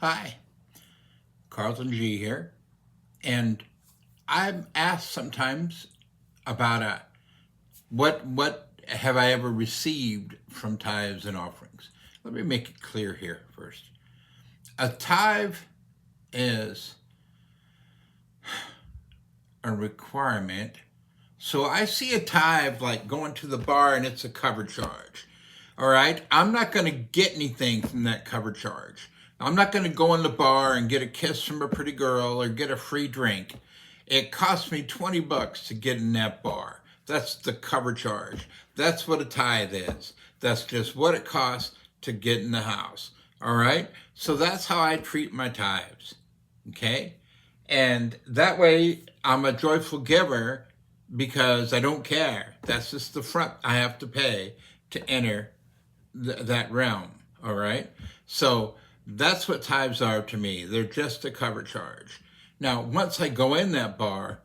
Hi, Carlton G here, and I'm asked sometimes about what have I ever received from tithes and offerings. Let me make it clear here first. A tithe is a requirement. So I see a tithe like going to the bar and it's a cover charge. All right, I'm not going to get anything from that cover charge. I'm not going to go in the bar and get a kiss from a pretty girl or get a free drink. It cost me $20 to get in that bar. That's the cover charge. That's what a tithe is. That's just what it costs to get in the house. All right, so that's how I treat my tithes. Okay, and that way I'm a joyful giver because I don't care. That's just the front I have to pay to enter that realm. All right, so that's what tithes are to me. They're just a cover charge. Now, once I go in that bar,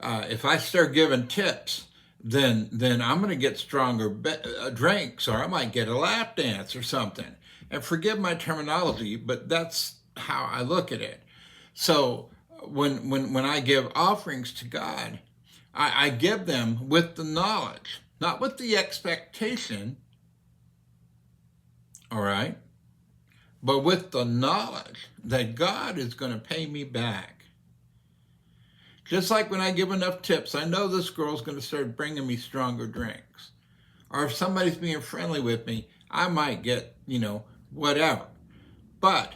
if I start giving tips, then I'm going to get stronger drinks, or I might get a lap dance or something. And forgive my terminology, but that's how I look at it. So when I give offerings to God, I give them with the knowledge, not with the expectation, all right, but with the knowledge that God is going to pay me back. Just like when I give enough tips, I know this girl's going to start bringing me stronger drinks. Or if somebody's being friendly with me, I might get, whatever. But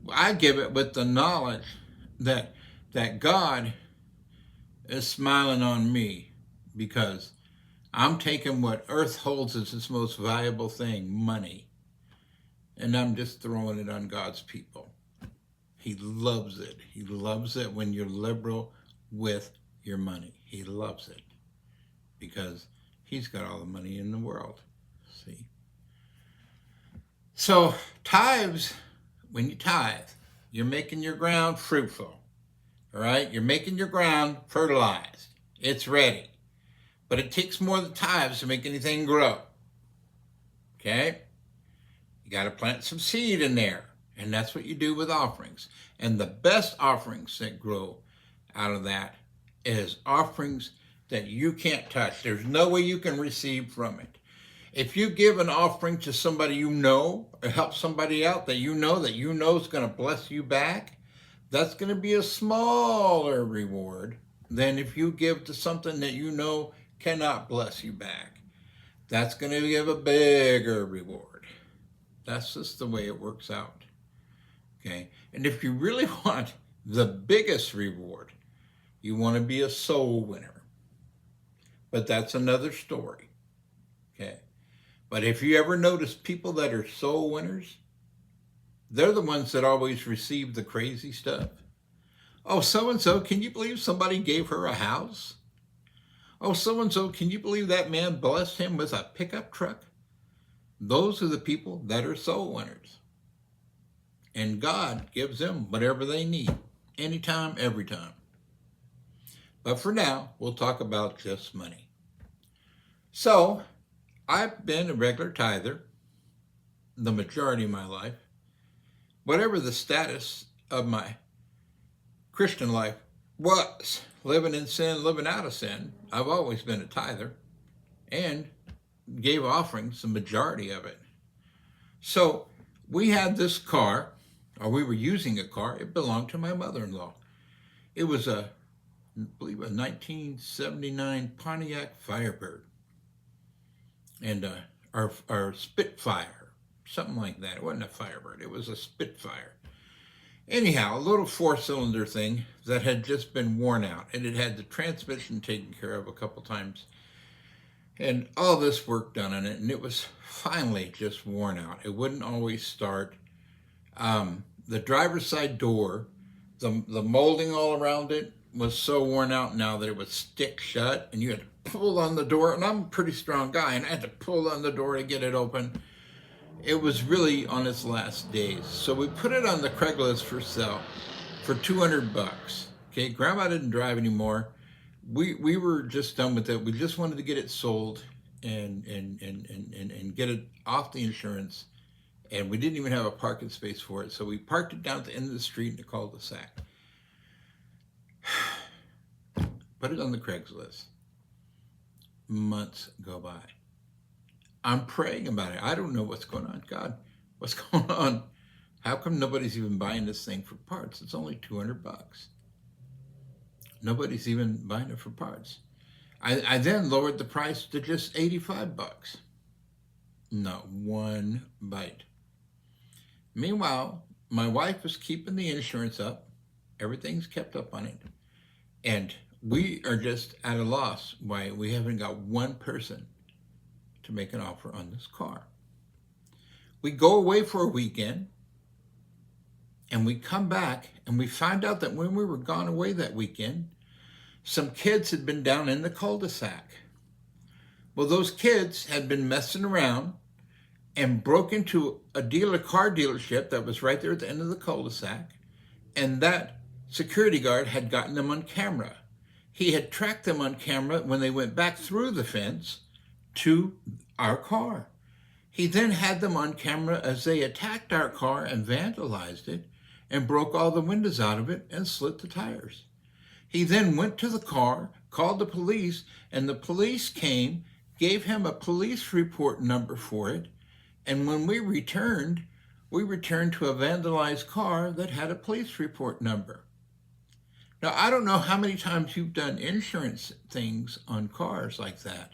I give it with the knowledge that God is smiling on me because I'm taking what earth holds as its most valuable thing, money, and I'm just throwing it on God's people. He loves it. He loves it when you're liberal with your money. He loves it because he's got all the money in the world. See? So tithes, when you tithe, you're making your ground fruitful. All right? You're making your ground fertilized. It's ready. But it takes more than tithes to make anything grow. Okay? You got to plant some seed in there. And that's what you do with offerings. And the best offerings that grow out of that is offerings that you can't touch. There's no way you can receive from it. If you give an offering to somebody you know, or help somebody out that you know is going to bless you back, that's going to be a smaller reward than if you give to something that you know cannot bless you back. That's going to give a bigger reward. That's just the way it works out. Okay? And if you really want the biggest reward, you want to be a soul winner. But that's another story. Okay? But if you ever notice people that are soul winners, they're the ones that always receive the crazy stuff. Oh, so-and-so, can you believe somebody gave her a house? Oh, so-and-so, can you believe that man blessed him with a pickup truck? Those are the people that are soul winners. And God gives them whatever they need, anytime, every time. But for now, we'll talk about just money. So, I've been a regular tither the majority of my life. Whatever the status of my Christian life was, living in sin, living out of sin, I've always been a tither and gave offerings, the majority of it. So we had this car, or we were using a car. It belonged to my mother-in-law. It was I believe a 1979 Pontiac Firebird. And our Spitfire, something like that. It wasn't a Firebird, it was a Spitfire. Anyhow, a little four-cylinder thing that had just been worn out, and it had the transmission taken care of a couple times, and all this work done on it, and it was finally just worn out. It wouldn't always start. The driver's side door, the molding all around it was so worn out now that it would stick shut, and you had to pull on the door, and I'm a pretty strong guy, and I had to pull on the door to get it open. It was really on its last days. So we put it on the Craigslist for sale for $200. Okay, Grandma didn't drive anymore. We were just done with it. We just wanted to get it sold and get it off the insurance And we didn't even have a parking space for it. So we parked it down at the end of the street in the cul-de-sac. Put it on the Craigslist. Months go by. I'm praying about it. I don't know what's going on. God, what's going on? How come nobody's even buying this thing for parts? It's only $200. Nobody's even buying it for parts. I then lowered the price to just $85. Not one bite. Meanwhile, my wife was keeping the insurance up. Everything's kept up on it. And we are just at a loss why we haven't got one person to make an offer on this car. We go away for a weekend, and we come back, and we find out that when we were gone away that weekend, some kids had been down in the cul-de-sac. Well, those kids had been messing around and broke into a car dealership that was right there at the end of the cul-de-sac, and that security guard had gotten them on camera. He had tracked them on camera when they went back through the fence to our car. He then had them on camera as they attacked our car and vandalized it and broke all the windows out of it and slit the tires. He then went to the car, called the police, and the police came, gave him a police report number for it, and when we returned to a vandalized car that had a police report number. Now, I don't know how many times you've done insurance things on cars like that,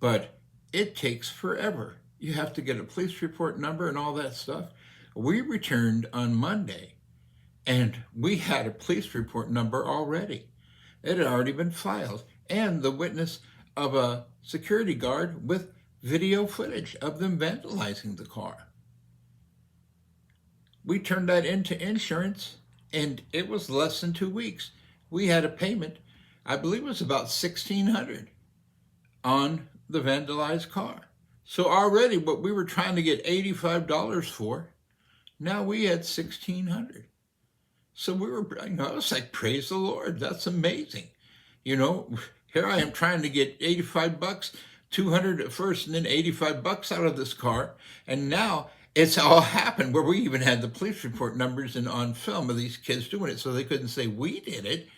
but it takes forever. You have to get a police report number and all that stuff. We returned on Monday, and we had a police report number already. It had already been filed, and the witness of a security guard with video footage of them vandalizing the car. We turned that into insurance, and it was less than 2 weeks. We had a payment, I believe it was about $1,600 on the vandalized car. So already what we were trying to get $85 for, now we had $1,600. So we were, I was like, praise the Lord, that's amazing. Here I am trying to get $85, $200 at first, and then $85 out of this car. And now it's all happened where we even had the police report numbers and on film of these kids doing it, so they couldn't say we did it.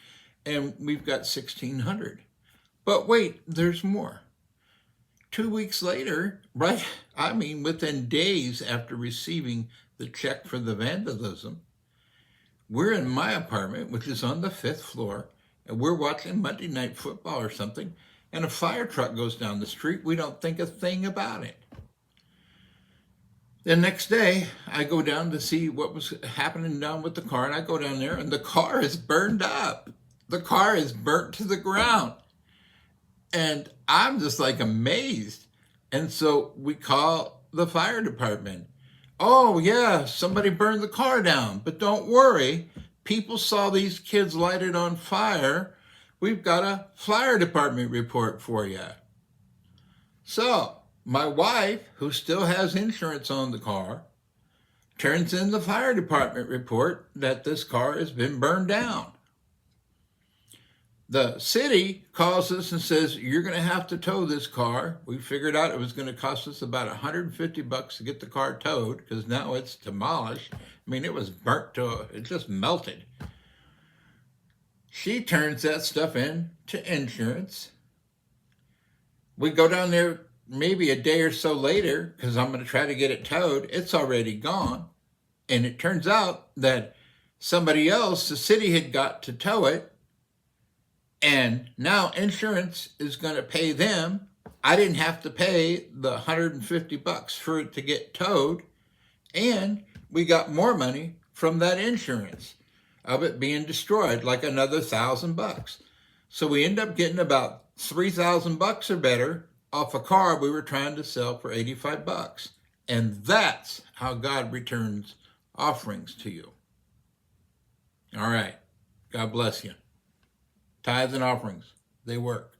And we've got $1,600. But wait, there's more. 2 weeks later, within days after receiving the check for the vandalism, we're in my apartment, which is on the 5th floor, and we're watching Monday Night Football or something, and a fire truck goes down the street. We don't think a thing about it. The next day, I go down to see what was happening down with the car, and I go down there, and the car is burned up. The car is burnt to the ground. And I'm just like amazed. And so we call the fire department. Oh, yeah, somebody burned the car down. But don't worry, people saw these kids light it on fire. We've got a fire department report for you. So my wife, who still has insurance on the car, turns in the fire department report that this car has been burned down. The city calls us and says, you're going to have to tow this car. We figured out it was going to cost us about $150 to get the car towed because now it's demolished. I mean, it was burnt it just melted. She turns that stuff in to insurance. We go down there maybe a day or so later because I'm going to try to get it towed. It's already gone. And it turns out that somebody else, the city had got to tow it. And now insurance is going to pay them. I didn't have to pay the $150 for it to get towed. And we got more money from that insurance of it being destroyed, like another $1,000. So we end up getting about $3,000 or better off a car we were trying to sell for $85. And that's how God returns offerings to you. All right. God bless you. Tithes and offerings, they work.